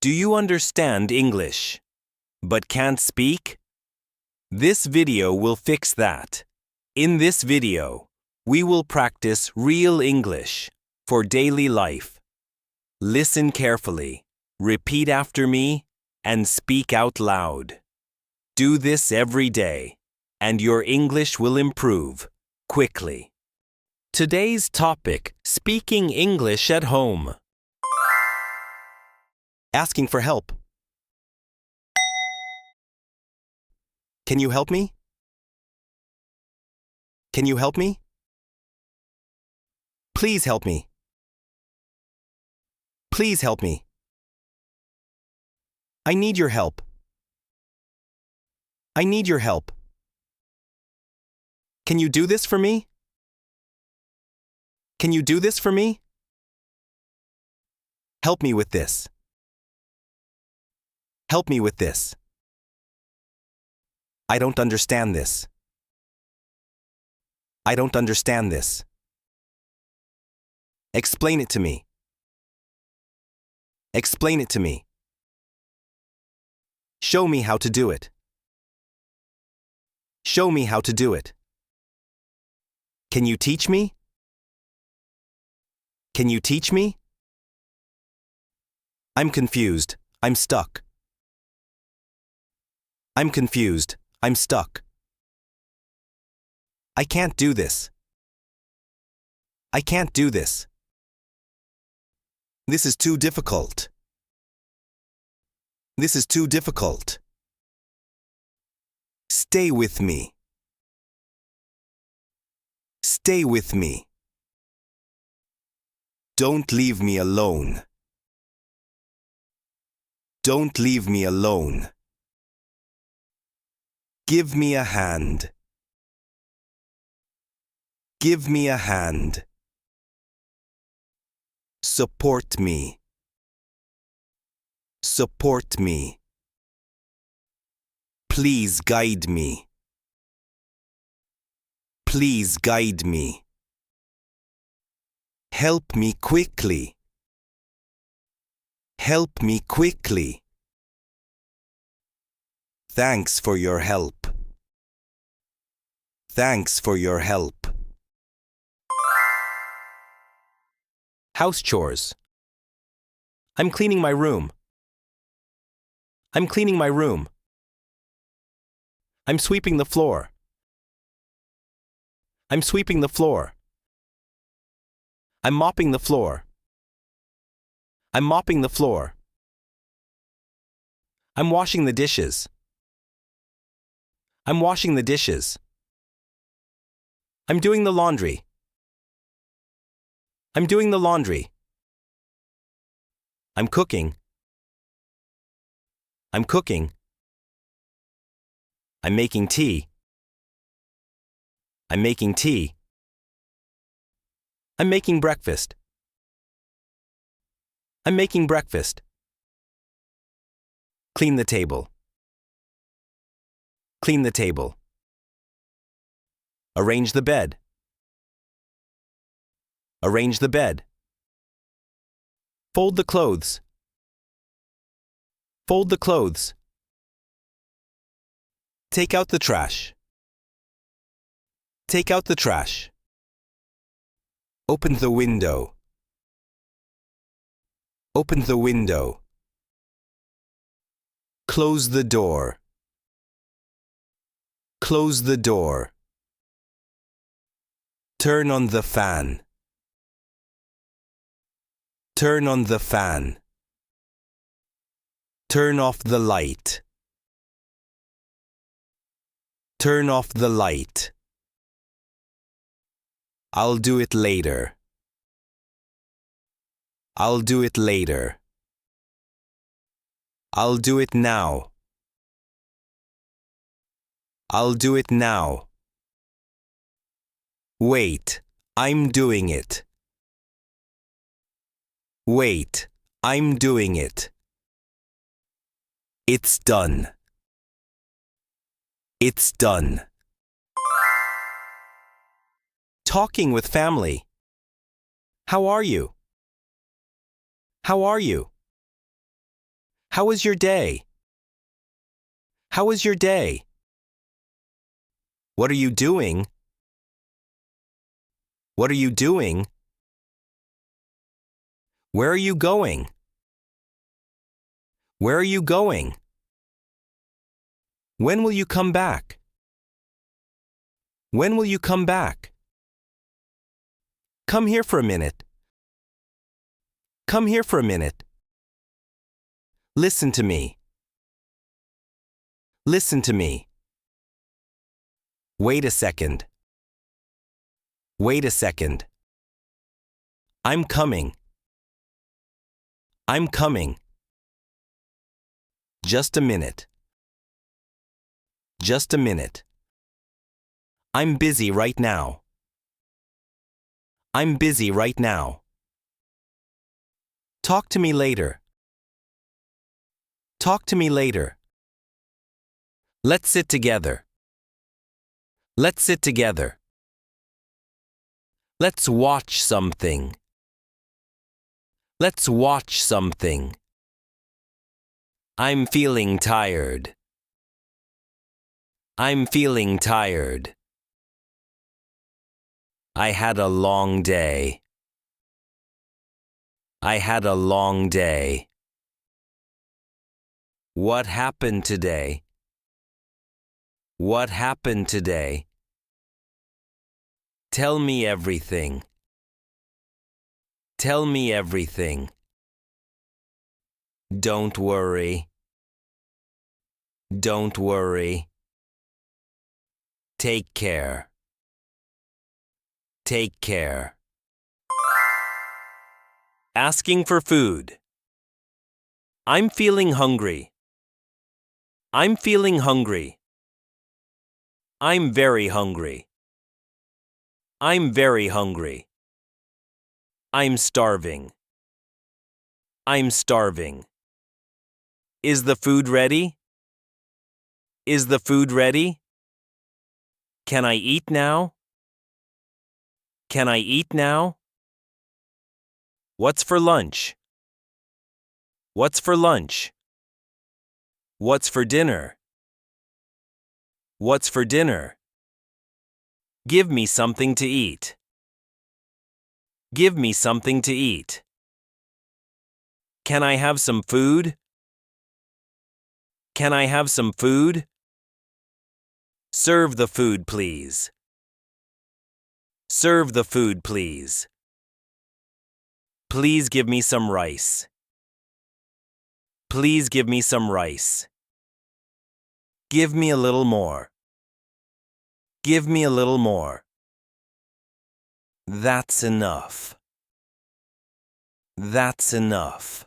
Do you understand English, but can't speak? This video will fix that. In this video, we will practice real English for daily life. Listen carefully, repeat after me, and speak out loud. Do this every day, and your English will improve quickly. Today's topic: speaking English at home. Asking for help. Can you help me? Can you help me? Please help me. Please help me. I need your help. I need your help. Can you do this for me? Can you do this for me? Help me with this. Help me with this. I don't understand this. I don't understand this. Explain it to me. Explain it to me. Show me how to do it. Show me how to do it. Can you teach me? Can you teach me? I'm confused. I'm stuck. I'm confused. I'm stuck. I can't do this. I can't do this. This is too difficult. This is too difficult. Stay with me. Stay with me. Don't leave me alone. Don't leave me alone. Give me a hand. Give me a hand. Support me. Support me. Please guide me. Please guide me. Help me quickly. Help me quickly. Thanks for your help. Thanks for your help. House chores. I'm cleaning my room. I'm cleaning my room. I'm sweeping the floor. I'm sweeping the floor. I'm mopping the floor. I'm mopping the floor. I'm washing the dishes. I'm washing the dishes. I'm doing the laundry. I'm doing the laundry. I'm cooking. I'm cooking. I'm making tea. I'm making tea. I'm making breakfast. I'm making breakfast. Clean the table. Clean the table. Arrange the bed. Arrange the bed. Fold the clothes. Fold the clothes. Take out the trash. Take out the trash. Open the window. Open the window. Close the door. Close the door. Turn on the fan. Turn on the fan. Turn off the light. Turn off the light. I'll do it later. I'll do it later. I'll do it now. I'll do it now. Wait, I'm doing it. Wait, I'm doing it. It's done. It's done. Talking with family. How are you? How are you? How was your day? How was your day? What are you doing? What are you doing? Where are you going? Where are you going? When will you come back? When will you come back? Come here for a minute. Come here for a minute. Listen to me. Listen to me. Wait a second. Wait a second. I'm coming. I'm coming. Just a minute. Just a minute. I'm busy right now. I'm busy right now. Talk to me later. Talk to me later. Let's sit together. Let's sit together. Let's watch something. Let's watch something. I'm feeling tired. I'm feeling tired. I had a long day. I had a long day. What happened today? What happened today? Tell me everything. Tell me everything. Don't worry. Don't worry. Take care. Take care. Asking for food. I'm feeling hungry. I'm feeling hungry. I'm very hungry. I'm very hungry. I'm starving. I'm starving. Is the food ready? Is the food ready? Can I eat now? Can I eat now? What's for lunch? What's for lunch? What's for dinner? What's for dinner? Give me something to eat. Give me something to eat. Can I have some food? Can I have some food? Serve the food, please. Serve the food, please. Please give me some rice. Please give me some rice. Give me a little more. Give me a little more. That's enough. That's enough.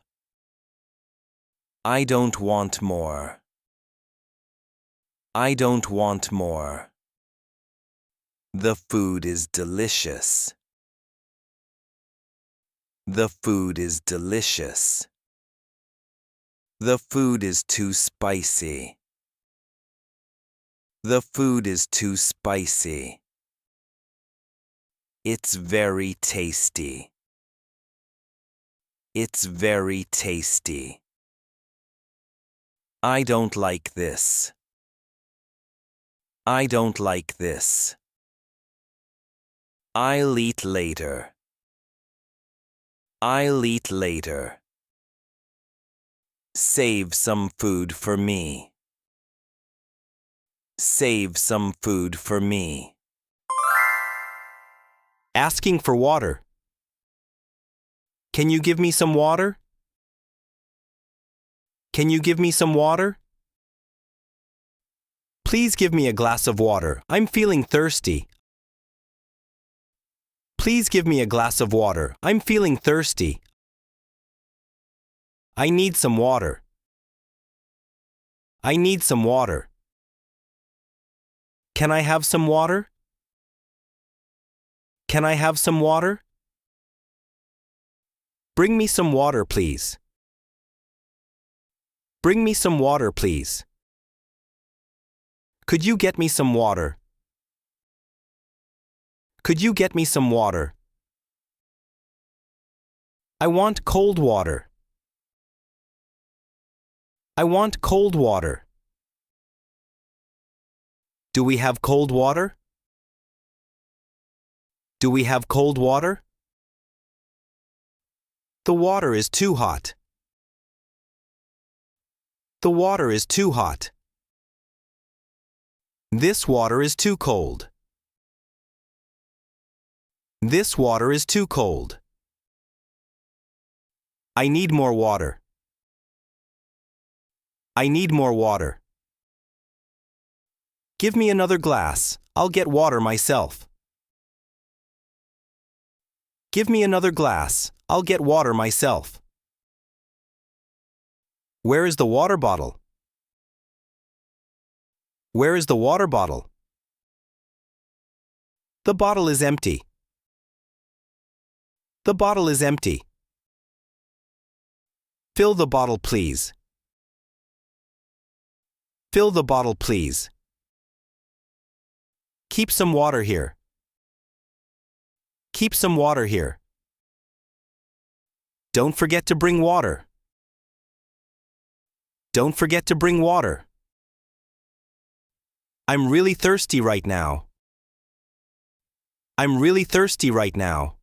I don't want more. I don't want more. The food is delicious. The food is delicious. The food is too spicy. The food is too spicy. It's very tasty. It's very tasty. I don't like this. I don't like this. I'll eat later. I'll eat later. Save some food for me. Save some food for me. Asking for water. Can you give me some water? Can you give me some water? Please give me a glass of water. I'm feeling thirsty. Please give me a glass of water. I'm feeling thirsty. I need some water. I need some water. Can I have some water? Can I have some water? Bring me some water, please. Bring me some water, please. Could you get me some water? Could you get me some water? I want cold water. I want cold water. Do we have cold water? Do we have cold water? The water is too hot. The water is too hot. This water is too cold. This water is too cold. I need more water. I need more water. Give me another glass. I'll get water myself. Give me another glass. I'll get water myself. Where is the water bottle? Where is the water bottle? The bottle is empty. The bottle is empty. Fill the bottle, please. Fill the bottle, please. Keep some water here. Keep some water here. Don't forget to bring water. Don't forget to bring water. I'm really thirsty right now. I'm really thirsty right now.